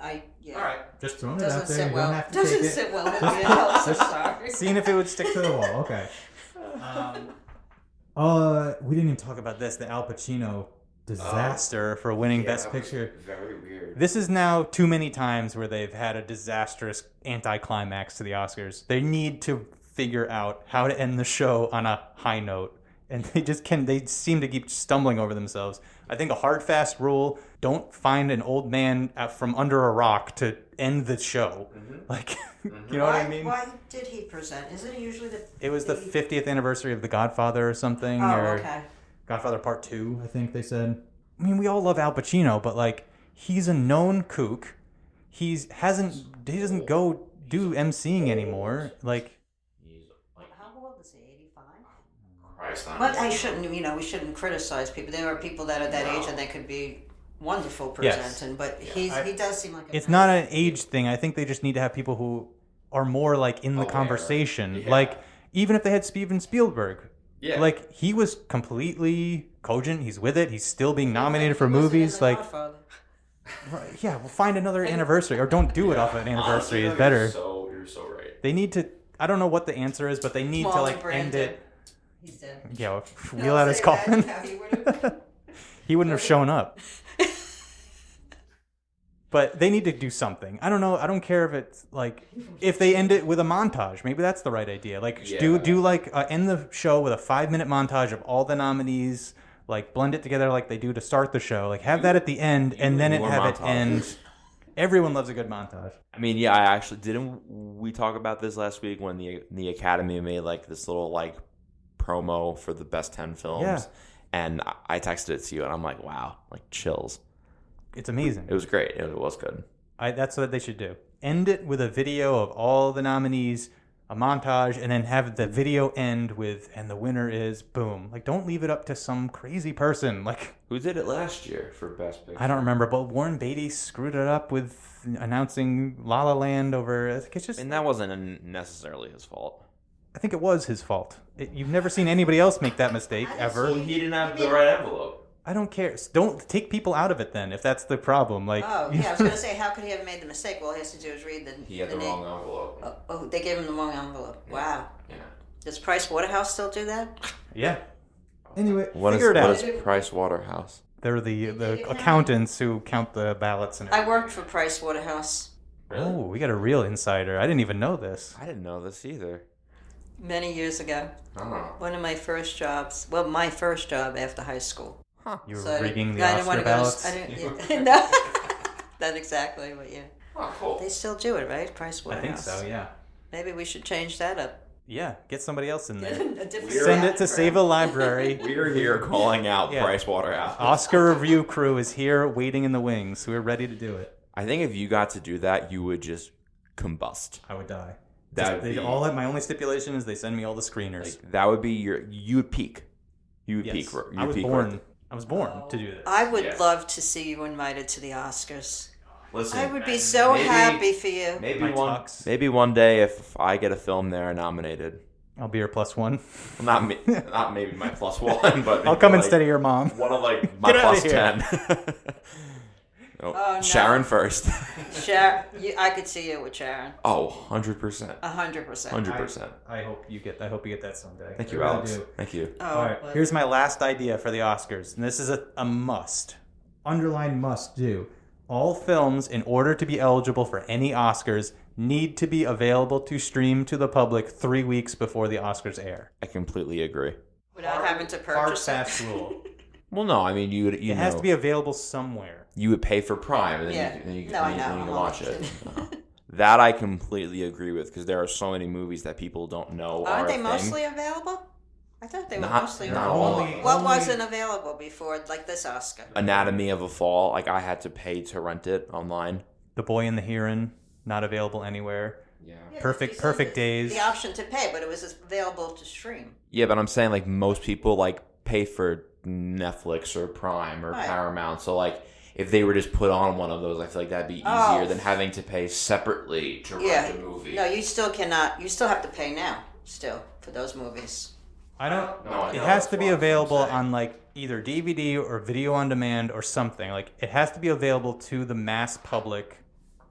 All right, just throwing it Doesn't out there. sit You well. don't have to Doesn't take it. sit well with me else. I'm sorry. Seeing if it would stick to the wall. Okay. We didn't even talk about this. The Al Pacino disaster for winning Best Picture. Very weird. This is now too many times where they've had a disastrous anticlimax to the Oscars. They need to figure out how to end the show on a high note. And they seem to keep stumbling over themselves. I think a hard, fast rule, don't find an old man from under a rock to end the show. Like, you know what I mean? Why did he present? Isn't it usually the... It was the 50th anniversary of The Godfather or something. Oh, or okay. Godfather Part 2, I think they said. I mean, we all love Al Pacino, but like, he's a known kook. He doesn't go do emceeing anymore. Like, How old is he? 85? Christ, But we shouldn't criticize people. There are people that are that age and they could be wonderful presenting, but he does seem like it's not an age thing. I think they just need to have people who are more like in the conversation. Yeah. Like, even if they had Steven Spielberg, Yeah. like, he was completely cogent. He's with it. He's still being nominated for movies. Like, right, yeah, we'll find another anniversary, or don't do it off of an anniversary. Is better. You're so right. They need to. I don't know what the answer is, but they need to Walter like end Brandon. it. He's dead. Yeah, wheel out his coffin. He wouldn't have shown up. But they need to do something. I don't know. I don't care if it's like if they end it with a montage. Maybe that's the right idea. Like do like end the show with a 5-minute montage of all the nominees. Like blend it together like they do to start the show. Like have that at the end, and then have it end. Everyone loves a good montage. I mean, yeah, I actually didn't. We talk about this last week when the Academy made like this little like promo for the best 10 films. Yeah. And I texted it to you, and I'm like, wow, like chills. It's amazing. It was great. It was good. That's what they should do. End it with a video of all the nominees, a montage, and then have the video end with, and the winner is boom. Like, don't leave it up to some crazy person. Like, Who did it last year for Best Picture? I don't remember, but Warren Beatty screwed it up with announcing La La Land over. It's just. And that wasn't necessarily his fault. I think it was his fault. You've never seen anybody else make that mistake ever. He didn't have the right envelope. I don't care. Don't take people out of it then, if that's the problem. Like, Oh, yeah, I was going to say, how could he have made the mistake? Well, all he has to do is read the He had the name. wrong envelope. Oh, they gave him the wrong envelope. Wow. Yeah. Does Price Waterhouse still do that? yeah. Anyway, What figure it out. is Price Waterhouse? They're the accountants who count the ballots and. I worked for Price Waterhouse Oh, we got a real insider. I didn't even know this. I didn't know this either. many years ago. Oh. One of my first jobs. Well, my first job after high school. You were So reading the I didn't want Oscar to go. ballots. I didn't. Yeah, no, not exactly, but yeah. Oh, cool. They still do it, right? Price I Waterhouse. think so. Yeah. Maybe we should change that up. Yeah. Get somebody else in there. A different Send it to brand. Save a Library. We're here calling out Yeah. Price Waterhouse. Oscar review crew is here, waiting in the wings. We're ready to do it. I think if you got to do that, you would just combust. I would die. That would be, My only stipulation is they send me all the screeners. like, that would be you would peak. You would Yes. peak. You I would was peak born. right I was born to do this. I would Yeah. love to see you invited to the Oscars. Listen, I would be so maybe- happy for you. Maybe one day if I get a film there nominated. I'll be your plus one. Well, not me, not maybe my plus one, but I'll maybe come like instead of your mom. one of like my Get outta plus here. 10. Oh, no. Sharon first. I could see you with Sharon. Oh, 100%. 100%. 100%. I hope you get that someday. Thank you, Alex. Thank you. Oh, All right, here's my last idea for the Oscars, and this is a must. Underline must do. All films, in order to be eligible for any Oscars, need to be available to stream to the public 3 weeks before the Oscars air. I completely agree. Without having to Hard, purchase it. fast rule. Well, no, I mean, It has to be available somewhere. You would pay for Prime, and then Yeah. you No, I know. can I'm watch only it. That I completely agree with, because there are so many movies that people don't know Aren't are they a thing. mostly available? I thought they were Not- mostly not available. all. What wasn't available before, like this Oscar? Anatomy of a Fall, like I had to pay to rent it online. The Boy and the Heron, not available anywhere. Yeah. Perfect Days. The option to pay, but it was available to stream. Yeah, but I'm saying like most people like pay for Netflix or Prime or Right. Paramount. So like if they were just put on one of those, I feel like that'd be easier than having to pay separately to rent a movie. No, you still cannot. You still have to pay now, still, for those movies. I don't. No, I It know, has that's to be what I'm available saying. on like either DVD or video on demand or something. Like it has to be available to the mass public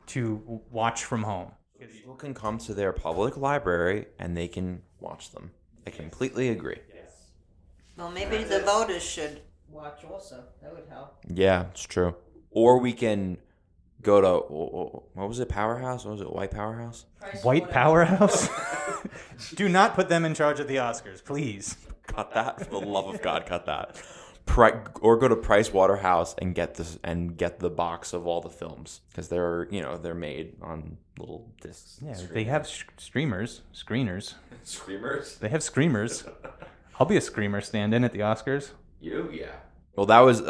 to watch from home. People can come to their public library and they can watch them. I completely agree. Well, maybe the voters should watch also. That would help. Yeah, it's true. Or we can go to what was it? Powerhouse? What was it? White Powerhouse? White Powerhouse. Do not put them in charge of the Oscars, please. Cut that for the love of God. Cut that. Or go to Price Waterhouse and get the box of all the films, because they're made on little discs. Yeah, they have screeners. Screamers. They have screamers. I'll be a screamer stand-in at the Oscars. Yeah. Well, that was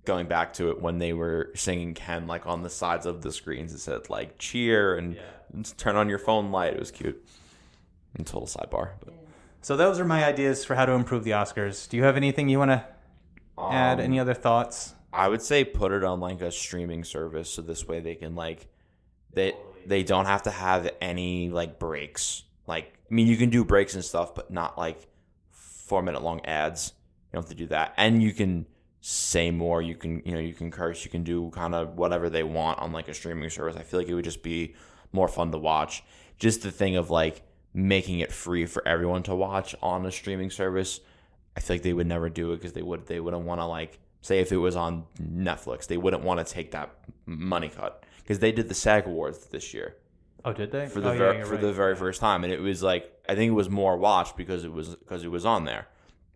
going back to it when they were singing Ken, like on the sides of the screens. It said like cheer and turn on your phone light. It was cute. And total sidebar. But. So those are my ideas for how to improve the Oscars. Do you have anything you want to add? Any other thoughts? I would say put it on like a streaming service, so this way they can like they don't have to have any like breaks. Like, I mean, you can do breaks and stuff, but not like 4-minute long ads. You don't have to do that, and you can say more. You can curse. You can do kind of whatever they want on like a streaming service. I feel like it would just be more fun to watch. Just the thing of like making it free for everyone to watch on a streaming service, I feel like they would never do it, because they wouldn't want to, like, say if it was on Netflix, they wouldn't want to take that money cut, because they did the SAG Awards this year. Oh, did they? For the very first time, and it was like, I think it was more watched because it was on there,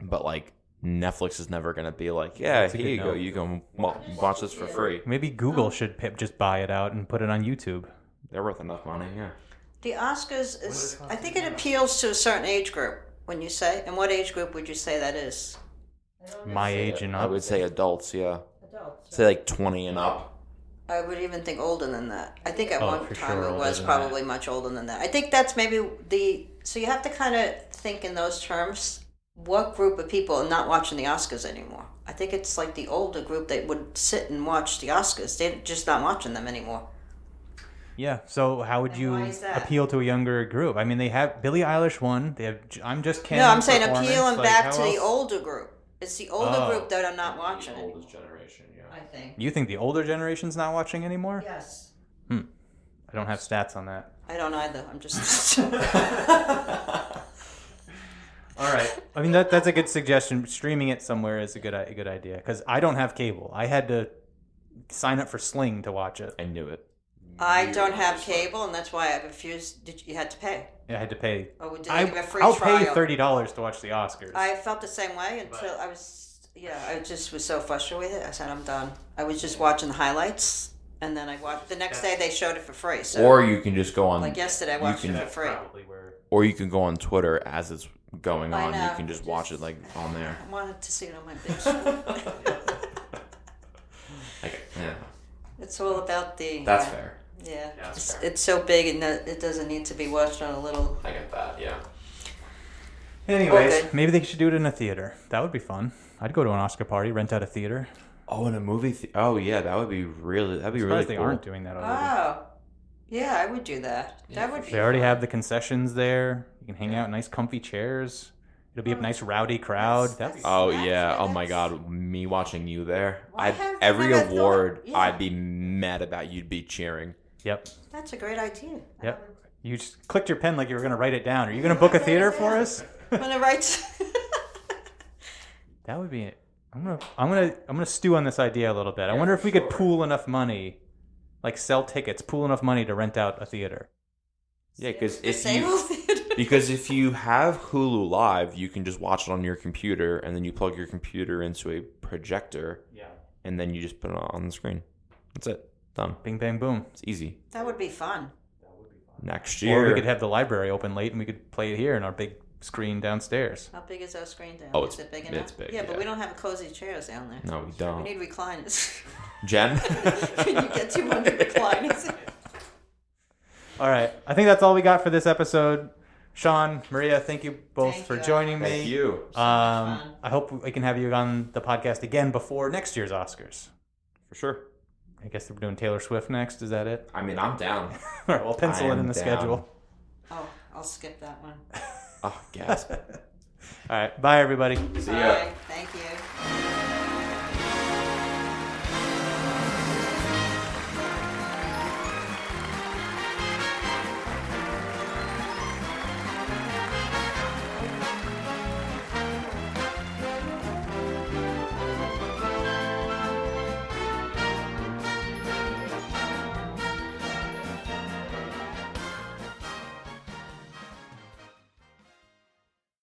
but like Netflix is never gonna be like, yeah, here you go, you can watch this for free. Maybe Google should just buy it out and put it on YouTube. They're worth enough money, yeah. The Oscars is, I think it appeals to a certain age group, when you say. And what age group would you say that is? My age and I up. would say adults, yeah. Adults. Say like 20 and up. I would even think older than that. I think at Oh, one for time sure it older was than probably much older than that. I think that's maybe so you have to kind of think in those terms. What group of people are not watching the Oscars anymore? I think it's like the older group that would sit and watch the Oscars. They're just not watching them anymore. Yeah. So how would And you why is that? appeal to a younger group? I mean, they have Billie Eilish won. They have I'm Just Ken. No, I'm saying performance. appealing Like, back how to the else? older group. It's the older Oh. group that are not watching The it. oldest generation, yeah. I think. You think the older generation's not watching anymore? Yes. I don't have stats on that. I don't either. I'm just. All right. I mean, that's a good suggestion. Streaming it somewhere is a good idea, because I don't have cable. I had to sign up for Sling to watch it. I knew it. I don't have cable, and that's why I refused. You had to pay? I had to pay. Or did they give a free I'll trial? pay $30 to watch the Oscars. I felt the same way until I was. Yeah, I just was so frustrated with it. I said, I'm done. I was just watching the highlights, and then I watched. The next day, they showed it for free. So, Or you can just go on. like yesterday, I watched it for free. Probably where. Or you can go on Twitter as it's going I on. know. You can just watch it like on there. I wanted to see it on my big screen. Like, yeah, It's all about the. that's fair. Yeah, that's fair. it's so big, and it doesn't need to be watched on a little. I get that. Yeah. Anyways, Okay. maybe they should do it in a theater. That would be fun. I'd go to an Oscar party, rent out a theater. Oh, in a movie. Oh, yeah, that'd be really Surprised they cool. aren't doing that already. Oh, yeah, I would do that. That would be. They already fun. have the concessions there. You can hang out in nice, comfy chairs. It'll be a nice rowdy crowd. Oh yeah! Oh my God! Me watching you there. Why haven't Every I never award, thought- yeah. I'd be mad about. You'd be cheering. Yep. That's a great idea. Yep. You just clicked your pen like you were going to write it down. Are you going to book a theater for us? I'm gonna write. That would be it. I'm gonna stew on this idea a little bit. I wonder if we could pool enough money, like sell tickets, pool enough money to rent out a theater. Yeah, because if you have Hulu Live, you can just watch it on your computer, and then you plug your computer into a projector, and then you just put it on the screen. That's it. Done. Bing, bang, boom. It's easy. That would be fun. Next year. Or we could have the library open late, and we could play it here in our big screen downstairs. How big is our screen down? Oh, is it big enough? it's big, Yeah, but yeah. we don't have cozy chairs down there. No, we We don't. need recliners. Jen? Can you get 200 recliners? All right. I think that's all we got for this episode. Sean, Maria, thank you both Thank for you. joining me. Thank you. I hope we can have you on the podcast again before next year's Oscars. For sure. I guess we're doing Taylor Swift next. Is that it? I mean, I'm down. All right, we'll pencil I it am in the down. schedule. Oh, I'll skip that one. Oh, gasp. All right. Bye, everybody. See ya. Bye. Thank you.